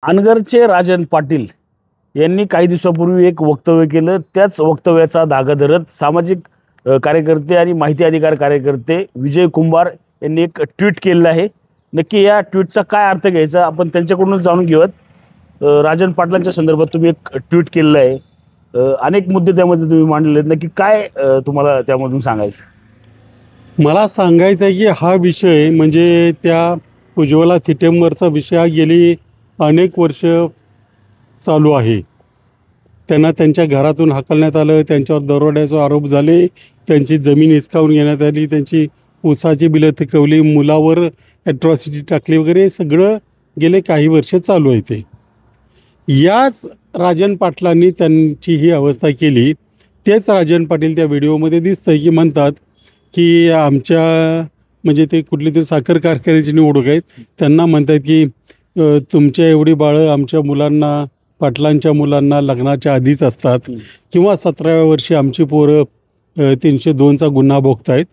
अनगरचे राजन पाटील यांनी काही दिवसापूर्वी एक वक्तव्य केलं। त्याच वक्तव्याचा धागा धरत सामाजिक कार्यकर्ते आणि माहिती अधिकार कार्यकर्ते विजय कुंभार यांनी एक ट्विट केलं आहे। नक्की या ट्विटचा काय अर्थ घ्यायचा आपण त्यांच्याकडून जाणून घेऊयात। राजन पाटलांच्या संदर्भात तुम्ही एक ट्विट केलं आहे, अनेक मुद्दे त्यामध्ये तुम्ही मांडले, नक्की काय तुम्हाला त्यामधून सांगायचं? मला सांगायचं आहे की हा विषय म्हणजे त्या उज्ज्वला थिटेमवरचा विषय हा गेली अनेक वर्ष चालू आहे। त्यांना त्यांच्या घरातून हाकलण्यात आलं, त्यांच्यावर दरोड्याचे आरोप झाले, त्यांची जमीन हिसकावून घेण्यात आली, त्यांची ऊसाची बिलं थकवली, मुलावर ॲट्रॉसिटी टाकली वगैरे, सगळं गेले काही वर्ष चालू आहे। ते याच राजन पाटलांनी त्यांची ही अवस्था केली। तेच राजन पाटील त्या व्हिडिओमध्ये दिसतं की म्हणतात की आमच्या म्हणजे ते कुठली तरी साखर कारखान्याची निवडणूक आहेत, त्यांना म्हणतात की तुमच्या एवढी बाळं आमच्या मुलांना, पाटलांच्या मुलांना लग्नाच्या आधीच असतात, किंवा 17व्या वर्षी आमची पोरं 302चा गुन्हा भोगतायत।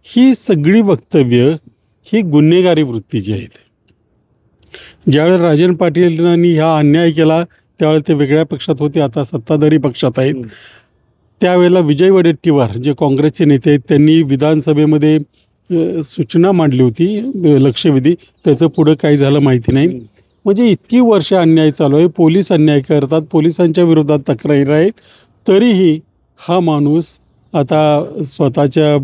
ही सगळी वक्तव्य ही गुन्हेगारी वृत्तीची आहेत। ज्यावेळेला राजन पाटीलांनी हा अन्याय केला त्यावेळेला ते वेगळ्या पक्षात होते, आता सत्ताधारी पक्षात आहेत। त्यावेळेला विजय वडेट्टीवार जे काँग्रेसचे नेते आहेत त्यांनी विधानसभेमध्ये सूचना मांडली होती लक्षवेधी, त्याचं पुढं काही झालं माहिती नाही। म्हणजे इतकी वर्ष अन्याय चालू आहे, पोलीस अन्याय करतात, पोलिसांच्या विरोधात तक्रारी आहेत, तरीही हा माणूस आता स्वतःच्या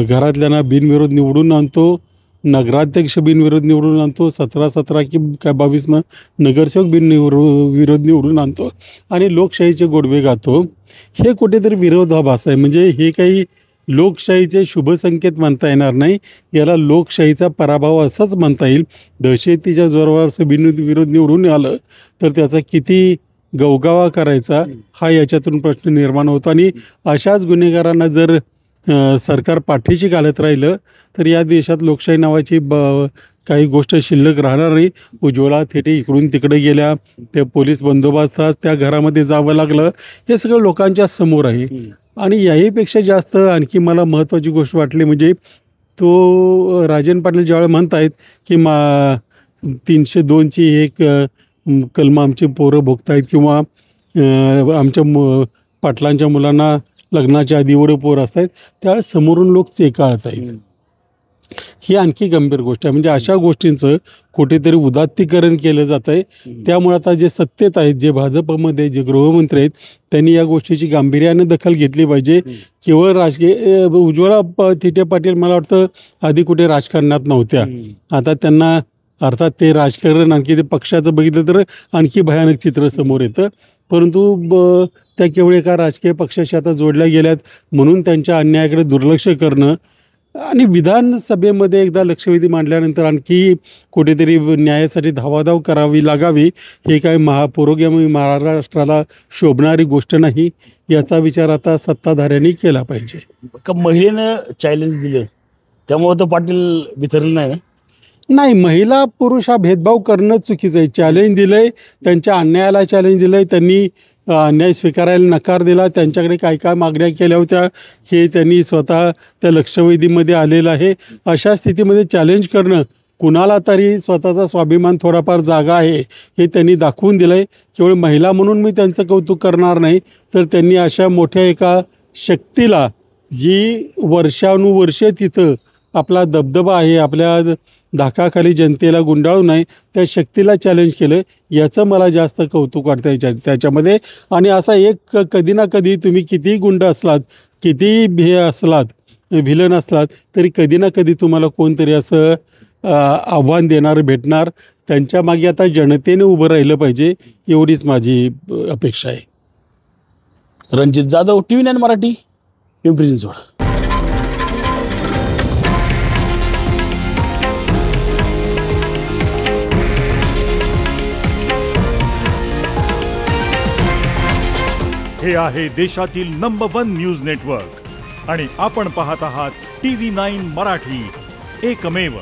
घरातल्यांना बिनविरोध निवडून आणतो, नगराध्यक्ष बिनविरोध निवडून आणतो, 17 की काय 22 नगरसेवक बिनविरोध निवडून आणतो आणि लोकशाहीचे गोडवे गातो। हे कुठेतरी विरोधाभास आहे। म्हणजे हे काही लोकशाहीचे शुभ संकेत म्हणता येणार नाही, याला लोकशाहीचा पराभव असंच म्हणता येईल। दहशतीच्या जोरावर असं बिनविरोध निवडून आलं तर त्याचा किती गवगावा करायचा हा याच्यातून प्रश्न निर्माण होतो। आणि अशाच गुन्हेगारांना जर सरकार पाठीशी घालत राहिलं तर या देशात लोकशाही नावाची काही गोष्ट शिल्लक राहणार नाही। उज्ज्वला थिटे इकडून तिकडे गेल्या, ते पोलीस बंदोबस्तात त्या घरामध्ये जावं लागलं, हे सगळं लोकांच्या समोर आहे। आणि याहीपेक्षा जास्त आणखी मला महत्त्वाची गोष्ट वाटली म्हणजे तो राजन पाटील ज्यावेळेला म्हणत आहेत की 302ची एक कलम आमची पोरं भोगतायत, किंवा आमच्या पाटलांच्या मुलांना लग्नाच्या आधी एवढे पोरं असतात, त्यावेळेस समोरून लोक चेकाळत आहेत। ही आणखी गंभीर गोष्ट आहे। म्हणजे अशा गोष्टींचं कुठेतरी उदात्तीकरण केलं जातं आहे। त्यामुळे आता जे सत्तेत आहेत, जे भाजपमध्ये जे गृहमंत्री आहेत, त्यांनी या गोष्टीची गांभीर्याने दखल घेतली पाहिजे। केवळ राजकीय उज्ज्वला थिटे पाटील मला वाटतं आधी कुठे राजकारणात नव्हत्या, आता त्यांना अर्थात ते राजकारण आणखी ते पक्षाचं बघितलं तर आणखी भयानक चित्र समोर येतं, परंतु त्या केवळ एका राजकीय पक्षाशी आता जोडल्या गेल्यात म्हणून त्यांच्या अन्यायाकडे दुर्लक्ष करणं आणि विधानसभेमध्ये एकदा लक्षवेधी मांडल्यानंतर आणखी कुठेतरी न्यायासाठी धावाधाव करावी लागावी, हे काय पुरोगामी महाराष्ट्राला शोभणारी गोष्ट नाही। याचा विचार आता सत्ताधाऱ्यांनी केला पाहिजे। का महिलेनं चॅलेंज दिलं त्यामुळे तो पाटील बिथरले नाही? नाही, महिला पुरुष हा भेदभाव करणं चुकीचं आहे। चॅलेंज दिलं आहे, त्यांच्या अन्यायाला चॅलेंज दिलं आहे, त्यांनी अन्याय स्वीकारायला नकार दिला, त्यांच्याकडे काय काय मागण्या केल्या होत्या हे त्यांनी स्वतः त्या लक्षवेधीमध्ये आलेलं आहे। अशा स्थितीमध्ये चॅलेंज करणं, कुणाला तरी स्वतःचा स्वाभिमान थोडाफार जागा आहे हे त्यांनी दाखवून दिलं आहे। केवळ महिला म्हणून मी त्यांचं कौतुक करणार नाही, तर त्यांनी अशा मोठ्या एका शक्तीला, जी वर्षानुवर्षे तिथं आपला दबदबा आहे, आपल्या धाकाखाली जनतेला गुंडाळू नये, त्या शक्तीला चॅलेंज केलं, याचं मला जास्त कौतुक वाटतं त्याच्यामध्ये। आणि असा एक कधी ना कधी तुम्ही कितीही गुंड असलात, कितीही व्हिलन असलात, तरी कधी ना कधी तुम्हाला कोणतरी असं आव्हान देणार भेटणार, त्यांच्या मागे आता जनतेने उभं राहिलं पाहिजे, एवढीच माझी अपेक्षा आहे। रणजित जाधव, TV9 मराठी, पिंपरी चिंचवड। हे आहे देशातील नंबर 1 न्यूज नेटवर्क आणि आपण पाहत आहात TV9 मराठी, एकमेव।